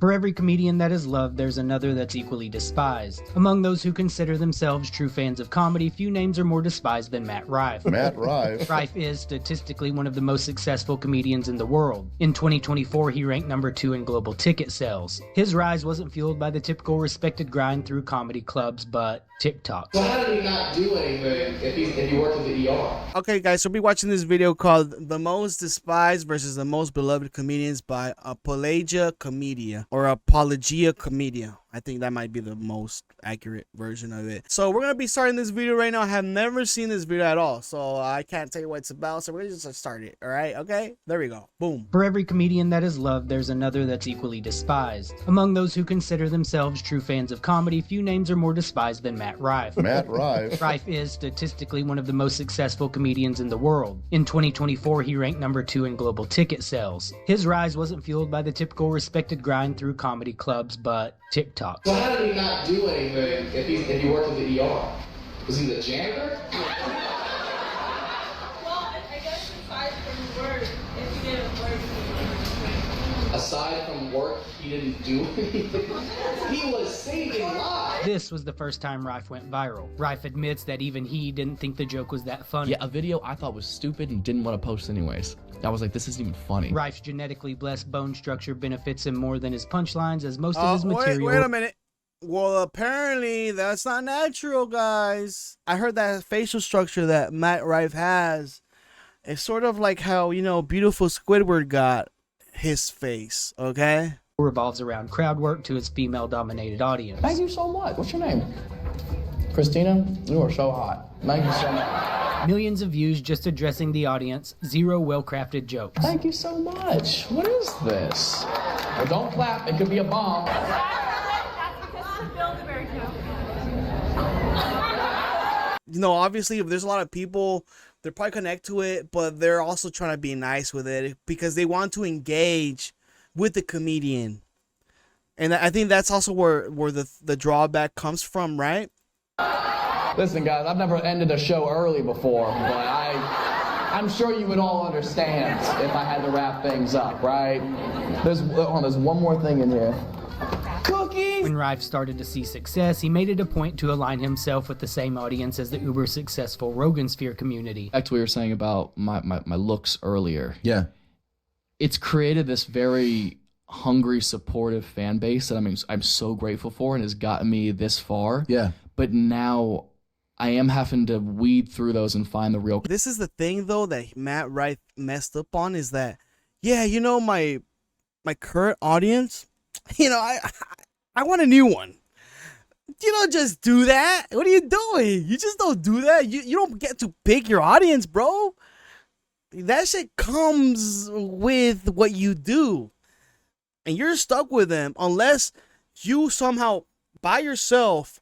For every comedian that is loved, there's another that's equally despised. Among those who consider themselves true fans of comedy, few names are more despised than Matt Rife. Matt Rife. Rife is statistically one of the most successful comedians in the world. In 2024, he ranked number 2 in global ticket sales. His rise wasn't fueled by the typical respected grind through comedy clubs, but TikTok. So how did he not do anything if he worked at the ER? Okay, guys, so we'll be watching this video called The Most Despised versus the Most Beloved Comedians by Apologia Comedia, or Apologia Comedia. I think that might be the most accurate version of it. So we're going to be starting this video right now. I have never seen this video at all, so I can't tell you what it's about. So we're going to just start it, all right? Okay, there we go. Boom. For every comedian that is loved, there's another that's equally despised. Among those who consider themselves true fans of comedy, few names are more despised than Matt Rife. Matt Rife. Rife is statistically one of the most successful comedians in the world. In 2024, he ranked number 2 in global ticket sales. His rise wasn't fueled by the typical respected grind through comedy clubs, but TikTok. So how did he not do anything if he worked at the ER? Was he the janitor? Well, I guess aside from work, if he didn't work, Aside from work, he didn't do anything. He was saving lives. This was the first time Rife went viral. Rife admits that even he didn't think the joke was that funny. Yeah, a video I thought was stupid and didn't want to post anyways. I was like, this isn't even funny. Rife's genetically blessed bone structure benefits him more than his punchlines, as most of his material... Wait a minute. Well, apparently that's not natural, guys. I heard that facial structure that Matt Rife has is sort of like how, you know, beautiful Squidward got his face, okay? Revolves around crowd work to his female-dominated audience. Thank you so much. What's your name? Christina? You are so hot. Thank you so much. Millions of views just addressing the audience, zero well-crafted jokes. Thank you so much. What is this? Well, don't clap. It could be a bomb. You know, obviously, if there's a lot of people, they're probably connect to it, but they're also trying to be nice with it because they want to engage with the comedian. And I think that's also where the drawback comes from, right? Listen, guys, I've never ended a show early before, but I'm sure you would all understand if I had to wrap things up, right? There's one more thing in here. Cookies! When Rife started to see success, he made it a point to align himself with the same audience as the uber-successful Rogan Sphere community. Back to what you were saying about my looks earlier. Yeah. It's created this very hungry, supportive fan base that I'm so grateful for and has gotten me this far. Yeah. But now I am having to weed through those and find the real. This is the thing, though, that Matt Rife messed up on is that, yeah, you know, my current audience, you know, I want a new one. You don't just do that. What are you doing? You just don't do that. You don't get to pick your audience, bro. That shit comes with what you do. And you're stuck with them unless you somehow, by yourself,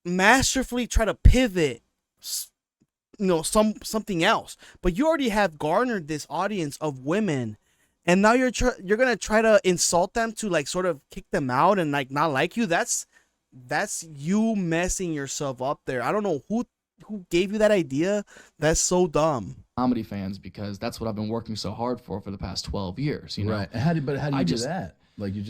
masterfully try to pivot, you know, something else. But you already have garnered this audience of women. And now you're gonna try to insult them to like sort of kick them out and like not like you. That's you messing yourself up there. I don't know who gave you that idea. That's so dumb. Comedy fans, because that's what I've been working so hard for the past 12 years. You know, Right. How do you do that? Like you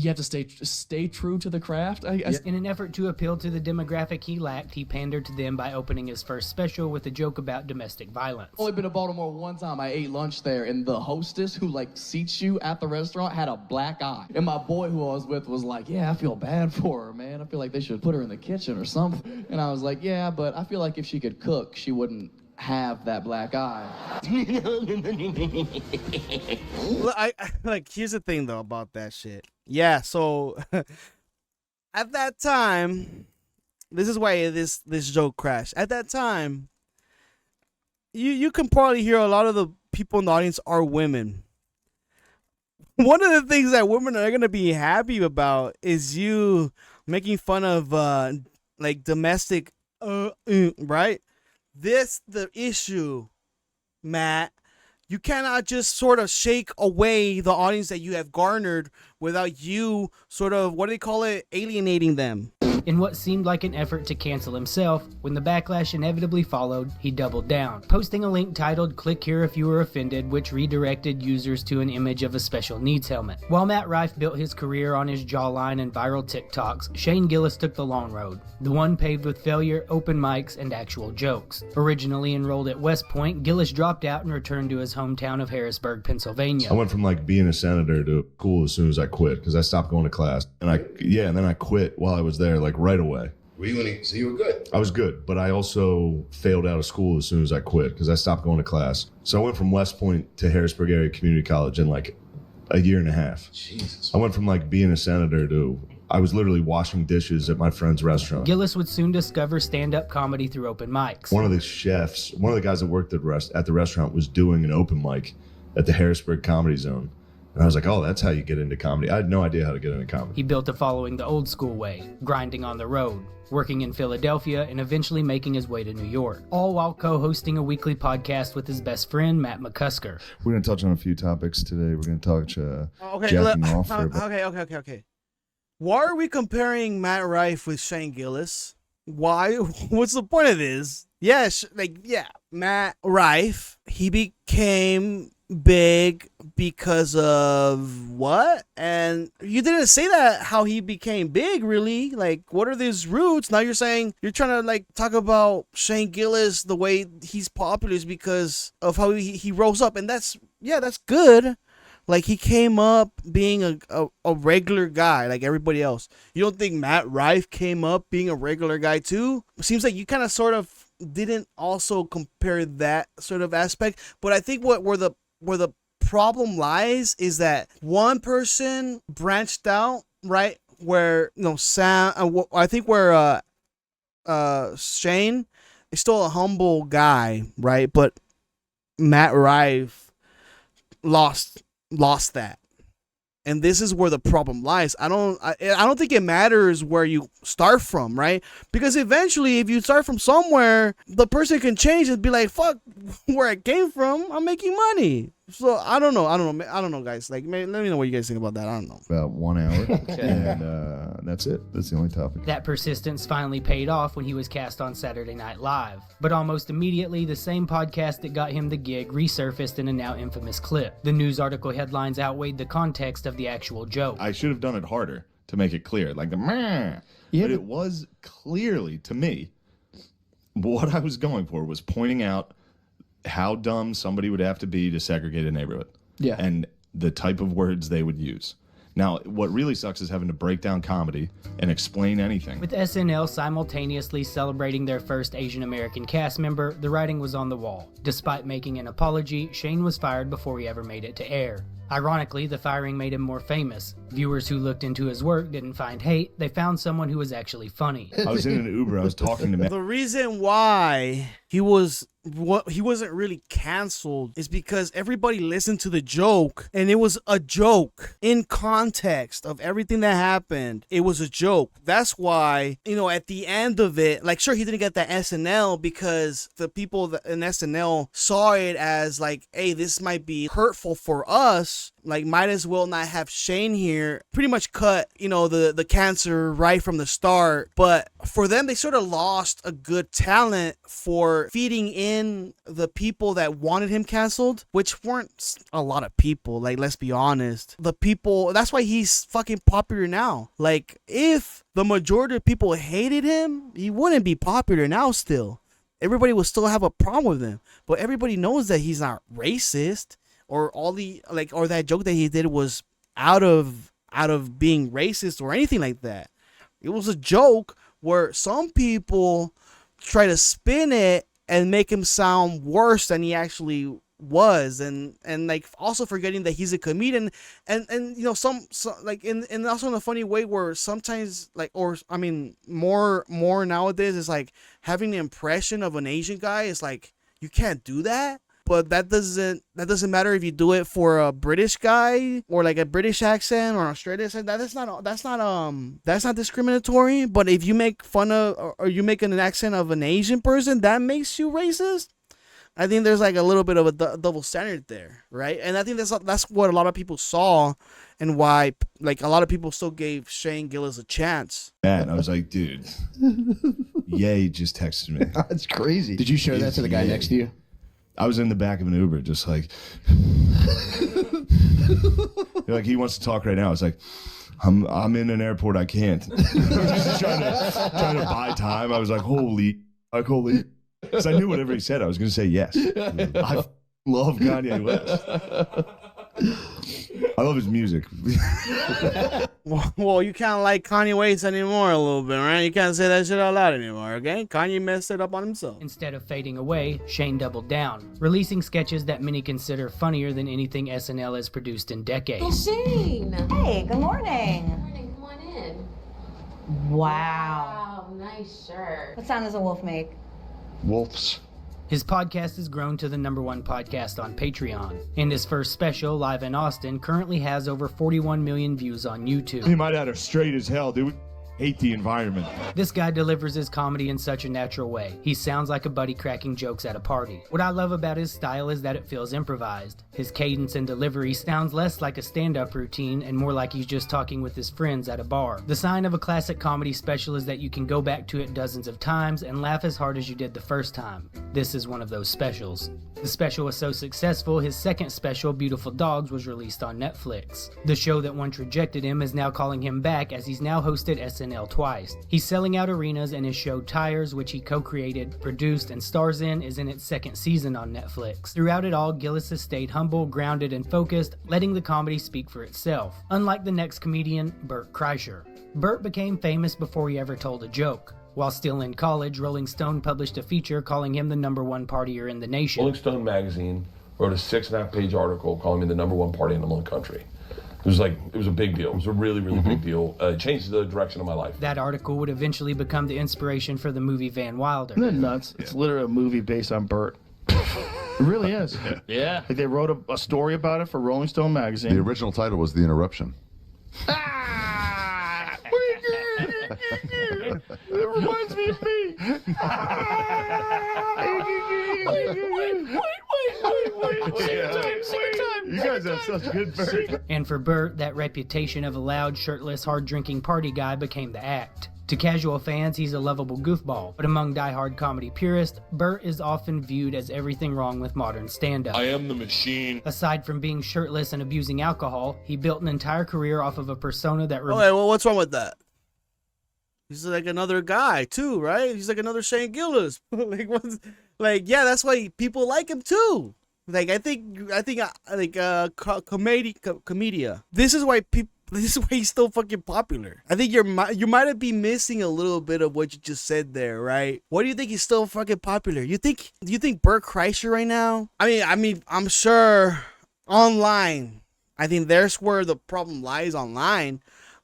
have to stay true to the craft, I guess. In an effort to appeal to the demographic he lacked, he pandered to them by opening his first special with a joke about domestic violence. Only been to Baltimore one time. I ate lunch there, and the hostess who like seats you at the restaurant had a black eye. And my boy who I was with was like, "Yeah, I feel bad for her, man. I feel like they should put her in the kitchen or something." And I was like, "Yeah, but I feel like if she could cook, she wouldn't have that black eye." I like, here's the thing though about that shit. Yeah, so at that time, this is why this joke crashed. At that time, you can probably hear a lot of the people in the audience are women. One of the things that women are gonna be happy about is you making fun of like domestic right? This the issue, Matt. You cannot just sort of shake away the audience that you have garnered without you sort of, what do they call it, alienating them. In what seemed like an effort to cancel himself, when the backlash inevitably followed, he doubled down, posting a link titled "Click here if you were offended," which redirected users to an image of a special needs helmet. While Matt Rife built his career on his jawline and viral TikToks, Shane Gillis took the long road, the one paved with failure, open mics, and actual jokes. Originally enrolled at West Point, Gillis dropped out and returned to his hometown of Harrisburg, Pennsylvania. I went from like being a senator to school as soon as I quit because I stopped going to class. And then I quit while I was there, like right away. So you were good? I was good, but I also failed out of school as soon as I quit because I stopped going to class. So I went from West Point to Harrisburg Area Community College in like a year and a half. Jesus. I went from like being a senator to I was literally washing dishes at my friend's restaurant. Gillis would soon discover stand-up comedy through open mics. One of the chefs, one of the guys that worked at the restaurant was doing an open mic at the Harrisburg Comedy Zone. And I was like, oh, that's how you get into comedy. I had no idea how to get into comedy. He built a following the old school way, grinding on the road, working in Philadelphia, and eventually making his way to New York, all while co-hosting a weekly podcast with his best friend, Matt McCusker. We're going to touch on a few topics today. We're going to talk jacking off. Okay. Why are we comparing Matt Rife with Shane Gillis? Why? What's the point of this? Matt Rife, he became big because of what? And you didn't say that how he became big, really. Like, what are these roots? Now you're saying you're trying to like talk about Shane Gillis, the way he's popular is because of how he rose up, and that's good. Like, he came up being a regular guy like everybody else. You don't think Matt Rife came up being a regular guy too? Seems like you kind of sort of didn't also compare that sort of aspect. But I think where the problem lies is that one person branched out, right? Where I think where Shane is still a humble guy, right? But Matt Rife lost that, and this is where the problem lies. I don't think it matters where you start from, right? Because eventually, if you start from somewhere, the person can change and be like, "Fuck, where I came from, I'm making money." So I don't know, guys. Like, let me know what you guys think about that. I don't know. About 1 hour, and that's it. That's the only topic. That persistence finally paid off when he was cast on Saturday Night Live. But almost immediately, the same podcast that got him the gig resurfaced in a now infamous clip. The news article headlines outweighed the context of the actual joke. I should have done it harder to make it clear, like the meh. Yeah, but it was clearly, to me, what I was going for was pointing out how dumb somebody would have to be to segregate a neighborhood. Yeah. And the type of words they would use. Now, what really sucks is having to break down comedy and explain anything. With SNL simultaneously celebrating their first Asian American cast member, the writing was on the wall. Despite making an apology, Shane was fired before he ever made it to air. Ironically, the firing made him more famous. Viewers who looked into his work didn't find hate, they found someone who was actually funny. I was in an Uber, I was talking to The reason why he wasn't really canceled is because everybody listened to the joke, and it was a joke in context of everything that happened. It was a joke. That's why, at the end of it, like, sure, he didn't get that SNL because the people in SNL saw it as like, hey, this might be hurtful for us. Like, might as well not have Shane here. Pretty much cut, the cancer right from the start. But for them, they sort of lost a good talent for feeding in the people that wanted him canceled, which weren't a lot of people. Like, let's be honest. The people, that's why he's fucking popular now. Like, if the majority of people hated him, he wouldn't be popular now still. Everybody would still have a problem with him. But everybody knows that he's not racist. Or or that joke that he did was out of being racist or anything like that. It was a joke where some people try to spin it and make him sound worse than he actually was, and like also forgetting that he's a comedian, and some like and also in a funny way where sometimes more nowadays is like having the impression of an Asian guy is like, you can't do that. But that doesn't matter if you do it for a British guy or like a British accent or an Australian accent. That's not discriminatory. But if you make fun of or you make an accent of an Asian person, that makes you racist. I think there's like a little bit of a double standard there, right? And I think that's what a lot of people saw, and why like a lot of people still gave Shane Gillis a chance. Man, I was like, dude, Ye just texted me. That's crazy. Did you show that to the guy next to you? I was in the back of an Uber, just like, like he wants to talk right now. It's like, I'm in an airport, I can't. I was just trying to buy time. I was like, holy. Because I knew whatever he said, I was going to say yes. I love Kanye West. I love his music. Well, you can't like Kanye West anymore a little bit, right? You can't say that shit out loud anymore, okay? Kanye messed it up on himself. Instead of fading away, Shane doubled down, releasing sketches that many consider funnier than anything SNL has produced in decades. Shane! Hey, good morning. Good morning, come on in. Wow. Wow, nice shirt. What sound does a wolf make? Wolves. His podcast has grown to the #1 podcast on Patreon, and his first special, Live in Austin, currently has over 41 million views on YouTube. He might have had her straight as hell, dude. Hate the environment. This guy delivers his comedy in such a natural way. He sounds like a buddy cracking jokes at a party. What I love about his style is that it feels improvised. His cadence and delivery sounds less like a stand-up routine and more like he's just talking with his friends at a bar. The sign of a classic comedy special is that you can go back to it dozens of times and laugh as hard as you did the first time. This is one of those specials. The special was so successful, his second special, Beautiful Dogs, was released on Netflix. The show that once rejected him is now calling him back, as he's now hosted SNL twice. He's selling out arenas, and his show Tires, which he co-created, produced, and stars in, is in its second season on Netflix. Throughout it all, Gillis has stayed humble, grounded, and focused, letting the comedy speak for itself. Unlike the next comedian, Bert Kreischer. Bert became famous before he ever told a joke. While still in college, Rolling Stone published a feature calling him the #1 partier in the nation. Rolling Stone magazine wrote a 6.5-page article calling me the #1 party animal in the country. It was a big deal. It was a really, really big deal. It changed the direction of my life. That article would eventually become the inspiration for the movie Van Wilder. Isn't that nuts? It's literally a movie based on Bert. It really is. Yeah. They wrote a story about it for Rolling Stone magazine. The original title was The Interruption. It reminds me of me. Wait. You guys have such good Bert. And for Bert, that reputation of a loud, shirtless, hard-drinking party guy became the act. To casual fans, he's a lovable goofball, but among die-hard comedy purists, Bert is often viewed as everything wrong with modern stand-up. I am the machine. Aside from being shirtless and abusing alcohol, he built an entire career off of a persona that... Okay, well, what's wrong with that? He's like another guy too, right? He's like another Shane Gillis. Yeah, that's why people like him too. I think Comedia. This is why he's still fucking popular. I think you might be missing a little bit of what you just said there, right? What do you think he's still fucking popular? Do you think Bert Kreischer right now? I mean, I'm sure online. I think there's where the problem lies online.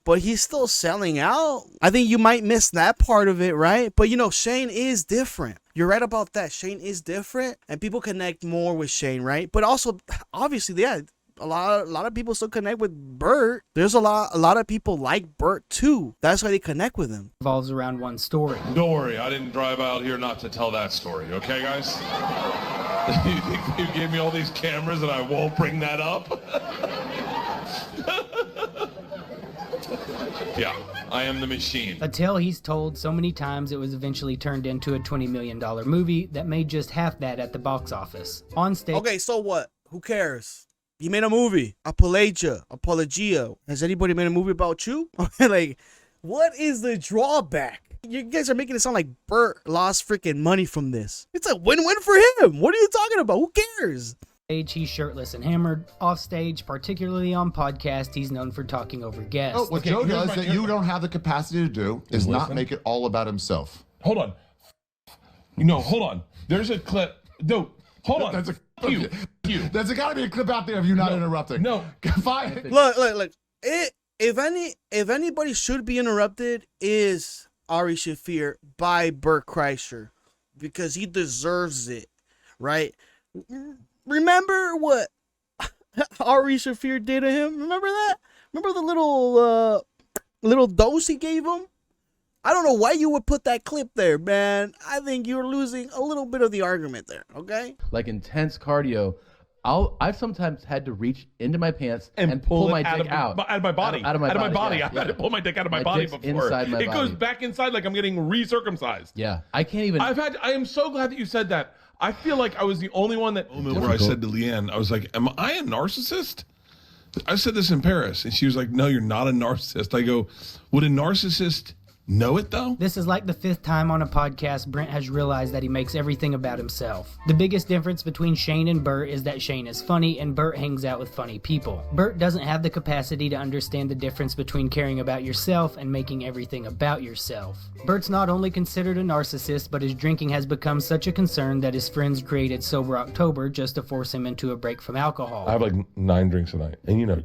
But he's still selling out. I think you might miss that part of it, right? But Shane is different. You're right about that. Shane is different, and people connect more with Shane, right? But also, obviously, yeah, a lot of people still connect with Bert. There's a lot of people like Bert too. That's why they connect with him. Revolves around one story. Don't worry, I didn't drive out here not to tell that story, okay, guys? You think you gave me all these cameras and I won't bring that up? Yeah, I am the machine. A tale he's told so many times it was eventually turned into a $20 million movie that made just half that at the box office. On stage. Okay, so what? Who cares? You made a movie. Apologia. Has anybody made a movie about you? What is the drawback? You guys are making it sound like Bert lost freaking money from this. It's a win-win for him. What are you talking about? Who cares? He's shirtless and hammered. Off stage, particularly on podcast, he's known for talking over guests. Oh, what Joe does that you don't have the capacity to do is not make it all about himself. Hold on. Hold on. There's a clip. No, hold on. There's gotta be a clip out there of you not interrupting. No. Fine. Look. If anybody should be interrupted is Ari Shaffir by Bert Kreischer, because he deserves it, right? Remember what Ari Shaffir did to him? Remember that? Remember the little dose he gave him? I don't know why you would put that clip there, man. I think you're losing a little bit of the argument there, okay? Like intense cardio, I've sometimes had to reach into my pants and pull my dick out of my body. Out of my body. I've had to pull my dick out of my body dick's before. inside my it goes body. back inside like I'm getting recircumcised. Yeah, I can't even. I am so glad that you said that. I feel like I was the only one that moment where I said to Leanne, I was like, "Am I a narcissist?" I said this in Paris, and she was like, "No, you're not a narcissist." I go, "Would a narcissist know it though?" This is like the 5th time on a podcast Brent has realized that he makes everything about himself. The biggest difference between Shane and Bert is that Shane is funny and Bert hangs out with funny people. Bert doesn't have the capacity to understand the difference between caring about yourself and making everything about yourself. Bert's not only considered a narcissist, but his drinking has become such a concern that his friends created Sober October just to force him into a break from alcohol. I have like 9 drinks a night. And you know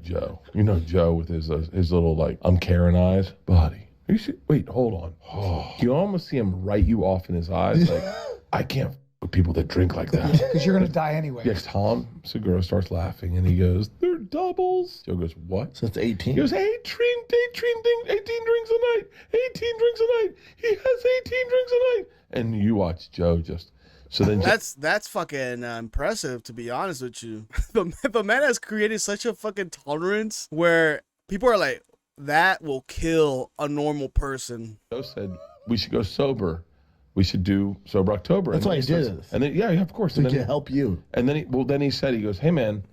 Joe with his little like, I'm Karen eyes. Buddy. You see, wait, hold on. Oh, you almost see him write you off in his eyes. Like, I can't with people that drink like that. Because you're going to die anyway. Yes, Tom Segura starts laughing and he goes, they're doubles. Joe goes, what? So that's 18. He goes, 18 drinks a night. 18 drinks a night. He has 18 drinks a night. And you watch Joe just... So then that's fucking impressive, to be honest with you. The man has created such a fucking tolerance where people are like, that will kill a normal person. Joe said, we should go sober. We should do Sober October. That's why he did it. And then, yeah, of course. So he can help you. And then he said, he goes, hey, man,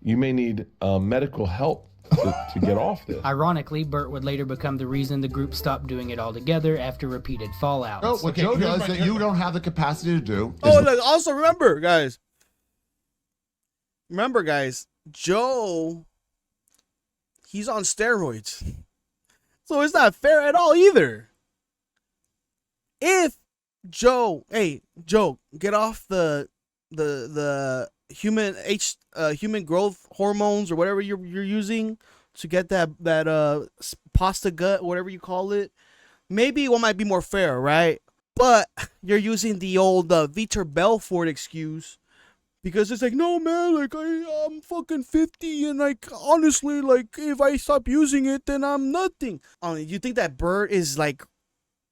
you may need medical help to get off this. Ironically, Bert would later become the reason the group stopped doing it altogether after repeated fallouts. No, what Joe does that you don't have the capacity to do. Oh, look, also remember, guys, Joe, he's on steroids. So it's not fair at all either. If Joe, get off the human growth hormones or whatever you're using to get that pasta gut, whatever you call it, maybe one might be more fair, right? But you're using the old Vitor Belfort excuse because it's like, no man, like I'm fucking 50 and like honestly, like if I stop using it, then I'm nothing. You think that Bert is like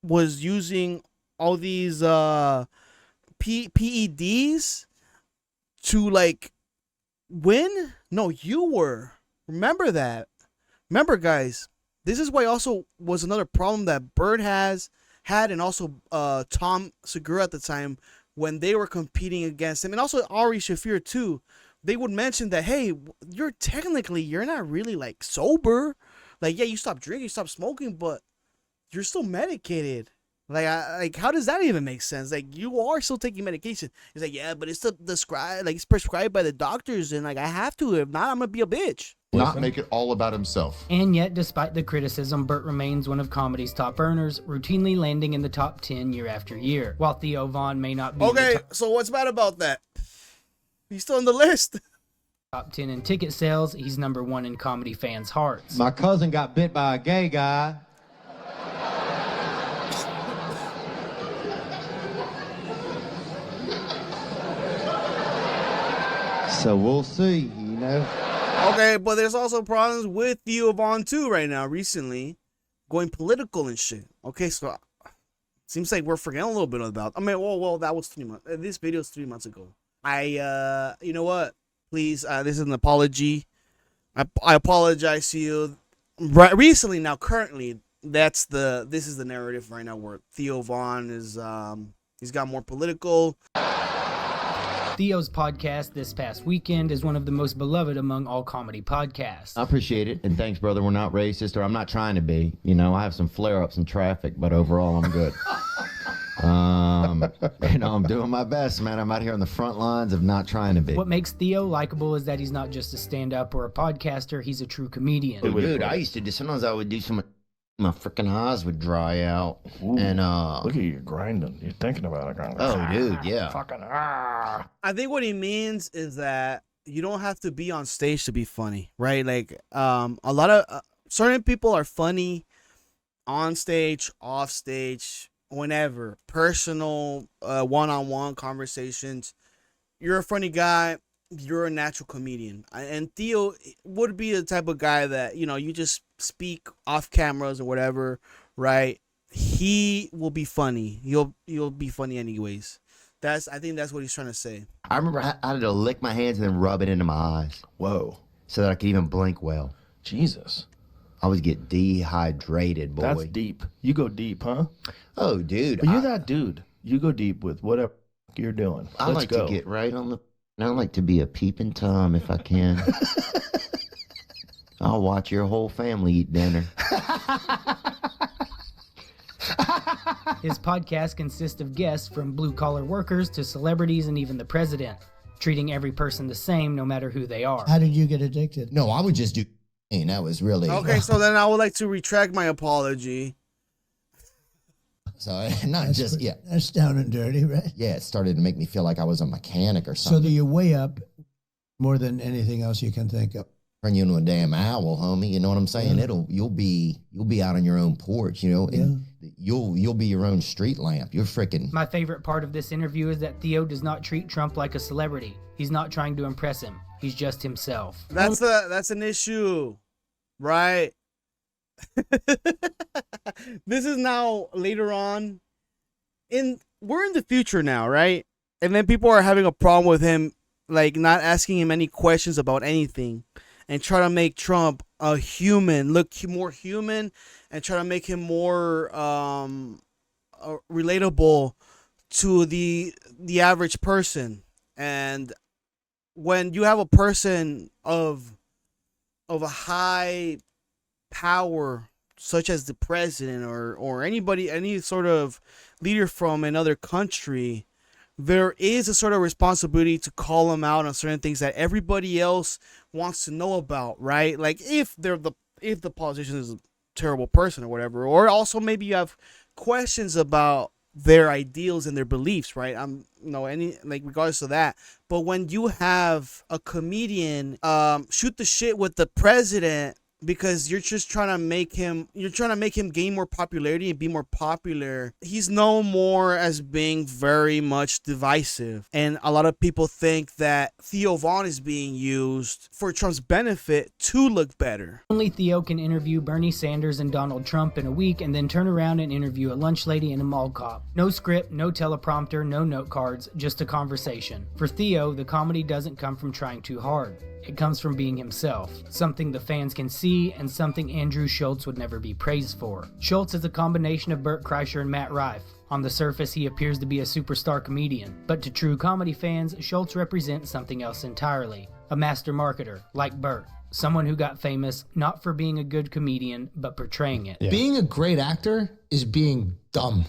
was using all these PEDs to like win? No, you were. Remember that. Remember, guys, this is why also was another problem that Bert had and also Tom Segura at the time when they were competing against him, and also Ari Shaffir too. They would mention that, hey, you're not really like sober. Like, yeah, you stopped drinking, you stopped smoking, but you're still medicated. Like, how does that even make sense? Like, you are still taking medication. He's like, yeah, but it's it's prescribed by the doctors, and like I have to. If not, I'm gonna be a bitch. Not make it all about himself. And yet, despite the criticism, Bert remains one of comedy's top earners, routinely landing in the top 10 year after year. While Theo Von may not be okay, so what's bad about that? He's still on the list. Top 10 in ticket sales, he's number 1 in comedy fans' hearts. My cousin got bit by a gay guy. So we'll see, you know. Okay, but there's also problems with Theo Von too right now, recently, going political and shit. Okay, so seems like we're forgetting a little bit about. I mean, well, that was 3 months. This video is 3 months ago. You know what? Please, this is an apology. I apologize to you. Right, recently, now, currently, this is the narrative right now where Theo Von is he's got more political. Theo's podcast this past weekend is one of the most beloved among all comedy podcasts. I appreciate it, and thanks, brother. We're not racist, or I'm not trying to be. You know, I have some flare-ups in traffic, but overall, I'm good. I'm doing my best, man. I'm out here on the front lines of not trying to be. What makes Theo likable is that he's not just a stand-up or a podcaster, he's a true comedian. Oh, dude, I used to do, sometimes I would do some, my freaking eyes would dry out. Ooh, and look at you grinding. You're thinking about it. Oh, dude, yeah. Fucking I think what he means is that you don't have to be on stage to be funny, right? Like, a lot of certain people are funny on stage, off stage, whenever. Personal, one-on-one conversations. You're a funny guy. You're a natural comedian. And Theo would be the type of guy that, you know, you just speak off cameras or whatever, right? he will be funny. You'll be funny anyways. I think that's what he's trying to say. I remember I had to lick my hands and then rub it into my eyes. Whoa. So that I could even blink well. Jesus. I would get dehydrated, boy. That's deep. You go deep, huh? Oh, dude. But you're that dude. You go deep with whatever you're doing. I Let's like go. to get right on the... I like to be a peeping Tom if I can. I'll watch your whole family eat dinner. His podcast consists of guests from blue-collar workers to celebrities and even the president, treating every person the same no matter who they are. How did you get addicted? No, I would just do. That was really Okay, so then I would like to retract my apology. So not That's just pretty- That's down and dirty, right? Yeah, it started to make me feel like I was a mechanic or So something. that you weigh up more than anything else you can think of. Turn you into a damn owl, homie. You know what I'm saying? Yeah. You'll be out on your own porch. You know, and you'll be your own street lamp. You're freaking. My favorite part of this interview is that Theo does not treat Trump like a celebrity. He's not trying to impress him. He's just himself. That's an issue, right? This is now later on. We're in the future now, right? And then people are having a problem with him, like not asking him any questions about anything, and try to make Trump a human, look more human, and try to make him more relatable to the average person. And when you have a person of a high power, such as the president or anybody, any sort of leader from another country, there is a sort of responsibility to call them out on certain things that everybody else wants to know about, right? Like if the politician is a terrible person or whatever, or also maybe you have questions about their ideals and their beliefs, right? Regardless of that. But when you have a comedian shoot the shit with the president because you're just trying to make him gain more popularity and be more popular, he's known more as being very much divisive. And a lot of people think that Theo Vaughn is being used for Trump's benefit to look better. Only Theo can interview Bernie Sanders and Donald Trump in a week and then turn around and interview a lunch lady and a mall cop. No script, no teleprompter, no note cards, just a conversation. For Theo, the comedy doesn't come from trying too hard. It comes from being himself, something the fans can see and something Andrew Schulz would never be praised for. Schulz is a combination of Bert Kreischer and Matt Rife. On the surface, he appears to be a superstar comedian, but to true comedy fans, Schulz represents something else entirely. A master marketer, like Bert. Someone who got famous not for being a good comedian, but portraying it. Yeah. Being a great actor is being dumb.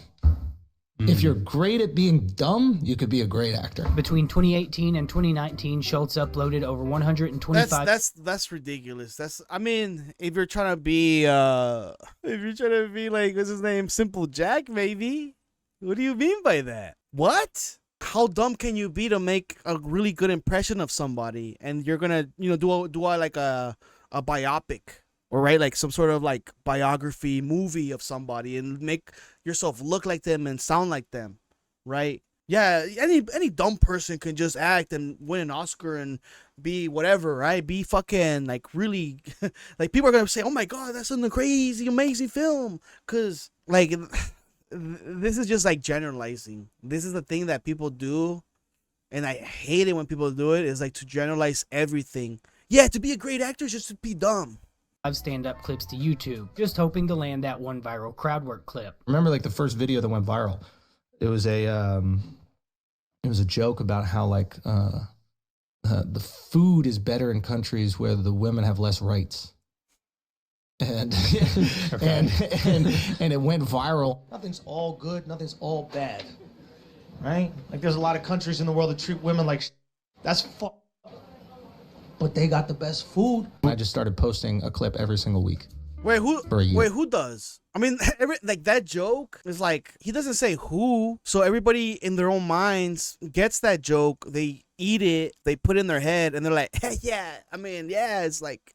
If you're great at being dumb, you could be a great actor. Between 2018 and 2019, Schulz uploaded over 125. That's ridiculous. If you're trying to be like, what's his name, Simple Jack, maybe. What do you mean by that? What? How dumb can you be to make a really good impression of somebody? And you're gonna, do like a biopic, or right, like some sort of like biography movie of somebody, and make yourself look like them and sound like them, right? Yeah, any dumb person can just act and win an Oscar and be whatever, right? Be fucking like really, like people are gonna say, "Oh my god, that's a crazy, amazing film," because like this is just like generalizing. This is the thing that people do, and I hate it when people do it. Is like to generalize everything. Yeah, to be a great actor is just to be dumb. Stand-up clips to YouTube, just hoping to land that one viral crowd work clip. Remember, like the first video that went viral, it was a joke about how like the food is better in countries where the women have less rights, and and it went viral. Nothing's all good, nothing's all bad, right? Like there's a lot of countries in the world that treat women like that's fucked. But they got the best food. I just started posting a clip every single week. Who does? I mean, like that joke is like, he doesn't say who, so everybody in their own minds gets that joke. They eat it, they put it in their head, and they're like, hey, yeah. I mean, yeah, it's like,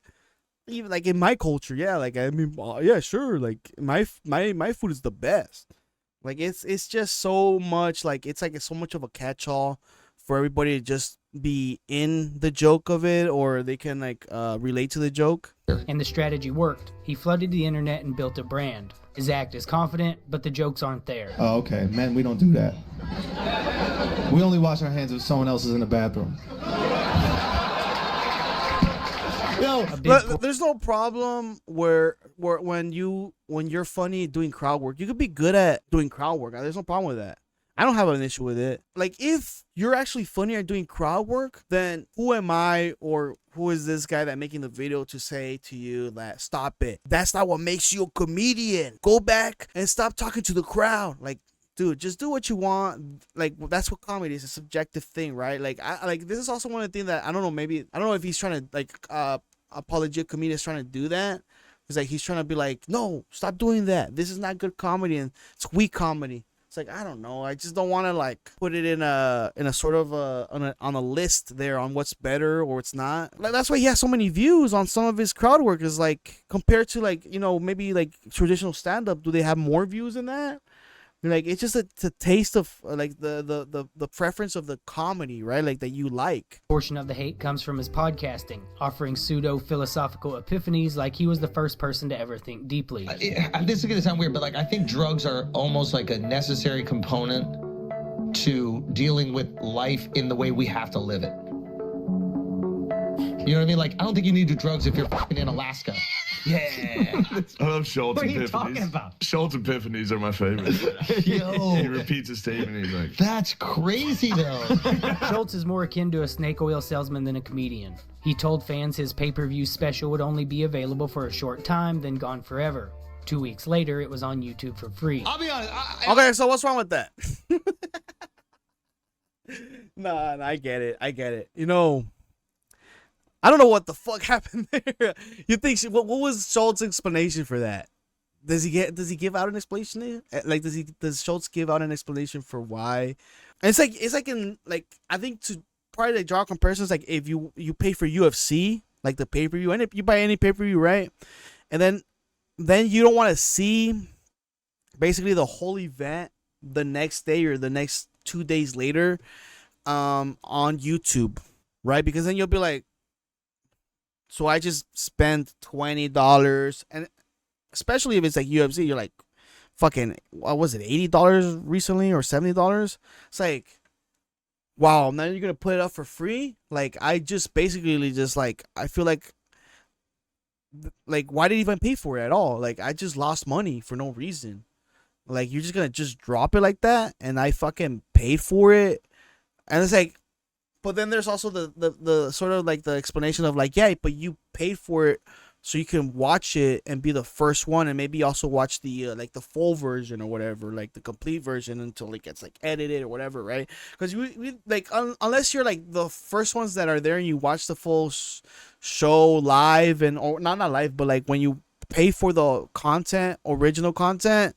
even like in my culture, yeah, like I mean, yeah, sure, like my food is the best. Like it's just so much like it's so much of a catch-all for everybody to just be in the joke of it, or they can like relate to the joke. And the strategy worked. He flooded the internet and built a brand. His act is confident, but the jokes aren't there. Oh, okay. Men, we don't do that. We only wash our hands if someone else is in the bathroom. Yo, there's no problem where when you're funny doing crowd work, you could be good at doing crowd work. There's no problem with that. I don't have an issue with it. Like, if you're actually funny at doing crowd work, then who am I, or who is this guy that making the video to say to you that stop it? That's not what makes you a comedian. Go back and stop talking to the crowd. Like, dude, just do what you want. Like, that's what comedy is, a subjective thing, right? Like, this is also one of the things that I don't know if he's trying to like Apologia Comedia is trying to do that. It's like he's trying to be like, no, stop doing that. This is not good comedy and it's weak comedy. It's like, I don't know. I just don't want to like put it in a sort of on a list there on what's better or what's not. Like, that's why he has so many views on some of his crowd work, is like compared to like, you know, maybe like traditional stand up. Do they have more views than that? Like, it's just a taste of like the preference of the comedy, right? Like, that you like. Portion of the hate comes from his podcasting, offering pseudo-philosophical epiphanies like he was the first person to ever think deeply. This is going to sound weird, but like I think drugs are almost like a necessary component to dealing with life in the way we have to live it. You know what I mean? Like, I don't think you need to do drugs if you're fucking in Alaska. Yeah. I love Schulz What are epiphanies. you talking about? Schulz epiphanies are my favorite. Yo. He repeats a statement. He's like, That's crazy, though. Schulz is more akin to a snake oil salesman than a comedian. He told fans his pay-per-view special would only be available for a short time, then gone forever. 2 weeks later, it was on YouTube for free. I'll be honest. Okay, so what's wrong with that? Nah, I get it. You know, I don't know what the fuck happened there. You think what was Schultz's explanation for that? Does he give out an explanation? Like, does Schulz give out an explanation for why? And it's like in like, I think to probably like draw comparisons, like if you pay for UFC, like the pay-per-view, and if you buy any pay-per-view, right? And then you don't want to see basically the whole event the next day or the next 2 days later on YouTube, right? Because then you'll be like, so I just spent $20, and especially if it's like UFC, you're like, fucking, what was it, $80 recently or $70? It's like, wow, now you're gonna put it up for free? Like, I just basically just like, I feel like why did you even pay for it at all? Like, I just lost money for no reason. Like, you're just gonna just drop it like that, and I fucking paid for it, and it's like. But then there's also the sort of like the explanation of like, yeah, but you paid for it so you can watch it and be the first one, and maybe also watch the like the full version or whatever, like the complete version until it gets like edited or whatever, right? Because we like unless you're like the first ones that are there and you watch the full show live, and or not live, but like when you pay for the content, original content.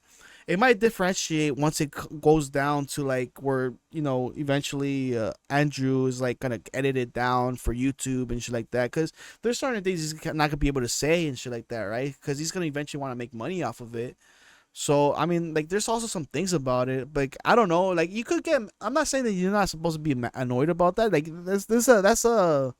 It might differentiate once it goes down to like where, you know, eventually Andrew is like gonna edit it down for YouTube and shit like that, because there's certain things he's not gonna be able to say and shit like that, right? Because he's gonna eventually want to make money off of it. So I mean, like, there's also some things about it, but like, I don't know, like, you could get. I'm not saying that you're not supposed to be annoyed about that. Like, that's a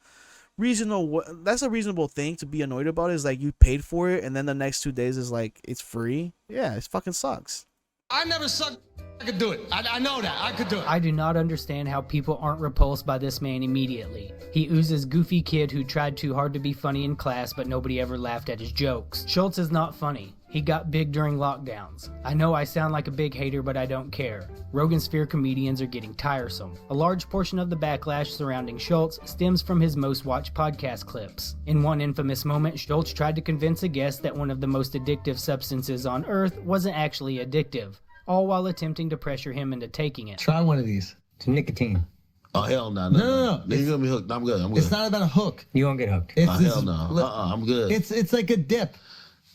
reasonable thing to be annoyed about, is like you paid for it and then the next 2 days is like it's free. Yeah, it fucking sucks. I never sucked. I could do it. I know that. I could do it. I do not understand how people aren't repulsed by this man immediately. He oozes goofy kid who tried too hard to be funny in class, but nobody ever laughed at his jokes. Schulz is not funny. He got big during lockdowns. I know I sound like a big hater, but I don't care. Rogan Sphere comedians are getting tiresome. A large portion of the backlash surrounding Schulz stems from his most watched podcast clips. In one infamous moment, Schulz tried to convince a guest that one of the most addictive substances on earth wasn't actually addictive, all while attempting to pressure him into taking it. Try one of these. It's nicotine. Oh, hell no. No. You're going to be hooked. I'm good. It's not about a hook. You won't get hooked. Hell no. I'm good. It's like a dip.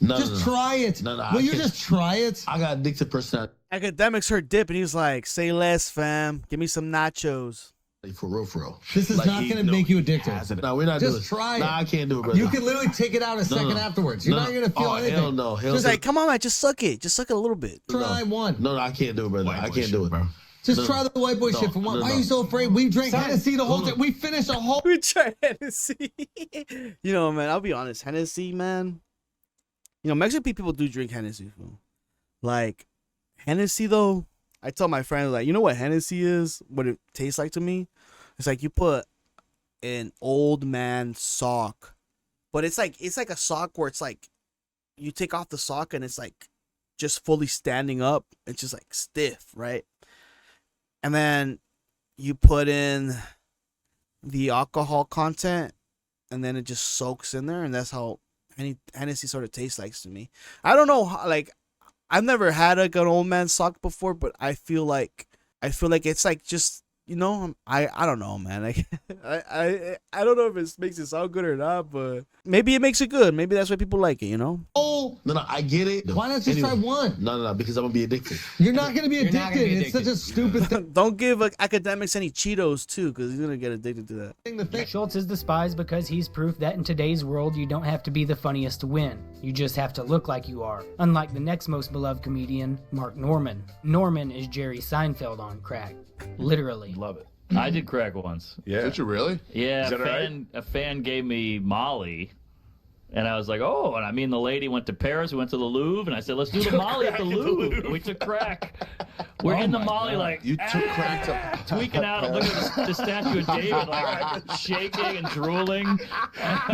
Just try it. No, Will you just try it? I got addicted personality. Academics heard dip and he was like, say less, fam. Give me some nachos. For real. This is not going to make you addicted. No, we're not doing it. Just try it. No, I can't do it, brother. You can literally take it out a second afterwards. You're not going to feel anything. Hell no. He's like, come on, man, just suck it. Just suck it a little bit. Try one. No, I can't do it, brother. I can't do it, bro. Just try the white boy shit for one. Why are you so afraid? We drank Hennessy the whole time. We finished a whole. We tried Hennessy. You know, man, I'll be honest. Hennessy, man. You know, Mexican people do drink Hennessy. Like, Hennessy, though, I tell my friends, like, you know what Hennessy is? What it tastes like to me? It's like you put an old man sock. But it's like a sock where it's like, you take off the sock and it's like just fully standing up. It's just like stiff, right? And then you put in the alcohol content and then it just soaks in there. And that's how Hennessy sort of tastes like to me. I don't know how, like, I've never had like an old man sock before, but I feel like it's like just, you know, I don't know, man. Like, I don't know if it makes it sound good or not, but maybe it makes it good. Maybe that's why people like it, you know? Oh, No, I get it. why not just try one? No, because I'm gonna be addicted. You're not gonna be addicted. It's such a stupid thing. Don't give academics any Cheetos too, because he's gonna get addicted to that. Schulz is despised because he's proof that in today's world you don't have to be the funniest to win. You just have to look like you are. Unlike the next most beloved comedian, Mark Norman. Norman is Jerry Seinfeld on crack. Literally. Love it. I did crack once. Yeah. Did you really? Yeah, Is that a fan gave me Molly, and I was like, oh, and I mean the lady went to Paris, we went to the Louvre, and I said, let's do the Molly at the Louvre. We took crack. We're in the Molly, like, You took crack to tweaking out, and looking at the statue of David, like, shaking and drooling. You're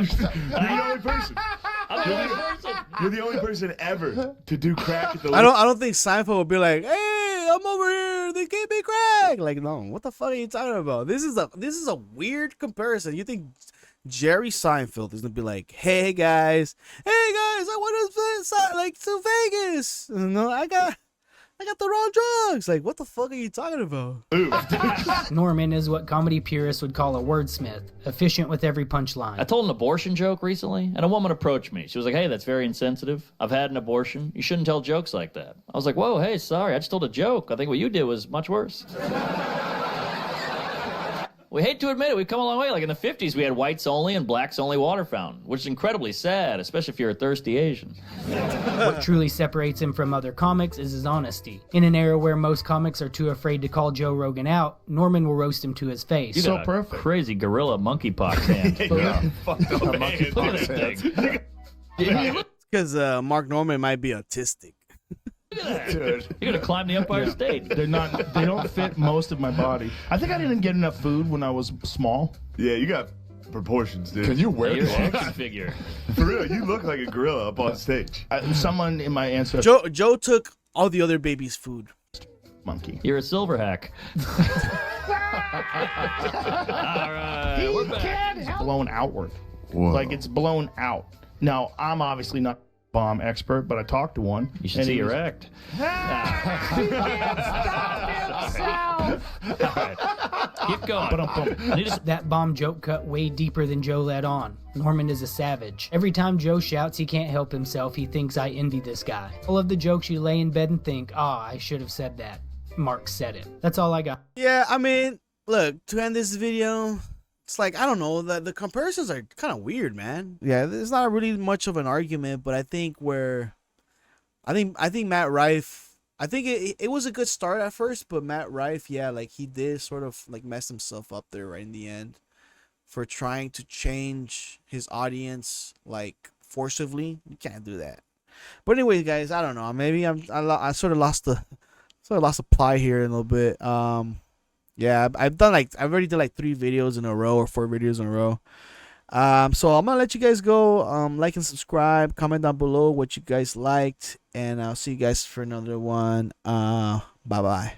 the only person. I'm the only person. You're the only person ever to do crack at the I don't think Seinfeld would be like, hey, I'm over here, they gave me crack. Like, no, what the fuck are you talking about? This is a weird comparison. You think Jerry Seinfeld is gonna be like, hey guys, I want to Vegas. No, I got the wrong drugs. Like, what the fuck are you talking about? Norman is what comedy purists would call a wordsmith, efficient with every punchline. I told an abortion joke recently, and a woman approached me. She was like, hey, that's very insensitive. I've had an abortion. You shouldn't tell jokes like that. I was like, whoa, hey, sorry, I just told a joke. I think what you did was much worse. We hate to admit it, we've come a long way. Like in the 50s, we had whites only and blacks only water fountain, which is incredibly sad, especially if you're a thirsty Asian. What truly separates him from other comics is his honesty. In an era where most comics are too afraid to call Joe Rogan out, Norman will roast him to his face. You got a crazy gorilla monkeypox hand. Because Mark Norman might be autistic. You're gonna climb the Empire State. They don't fit most of my body. I think I didn't get enough food when I was small. Yeah, you got proportions, dude. Can you wear You're this? an action figure. For real, you look like a gorilla up on stage. Someone in my ancestry. Joe took all the other babies' food. Monkey. You're a silver hack. All right, we're back. It's blown outward. Whoa. Like it's blown out. Now, I'm obviously not a bomb expert, but I talked to one. You should see your act. Keep going. That bomb joke cut way deeper than Joe let on. Norman is a savage. Every time Joe shouts he can't help himself, he thinks I envy this guy. All of the jokes you lay in bed and think, I should have said that. Mark said it. That's all I got. Yeah, I mean, look, to end this video, it's like, I don't know, the comparisons are kind of weird, man. Yeah, there's not really much of an argument, but I think Matt Rife, I think it was a good start at first, but Matt Rife, yeah, like he did sort of like mess himself up there right in the end for trying to change his audience like forcibly. You can't do that. But anyways, guys, I don't know. Maybe I sort of lost the plot here a little bit. Yeah, I've already did like 3 videos in a row or 4 videos in a row. So I'm gonna let you guys go. Like and subscribe, comment down below what you guys liked, and I'll see you guys for another one. Bye bye.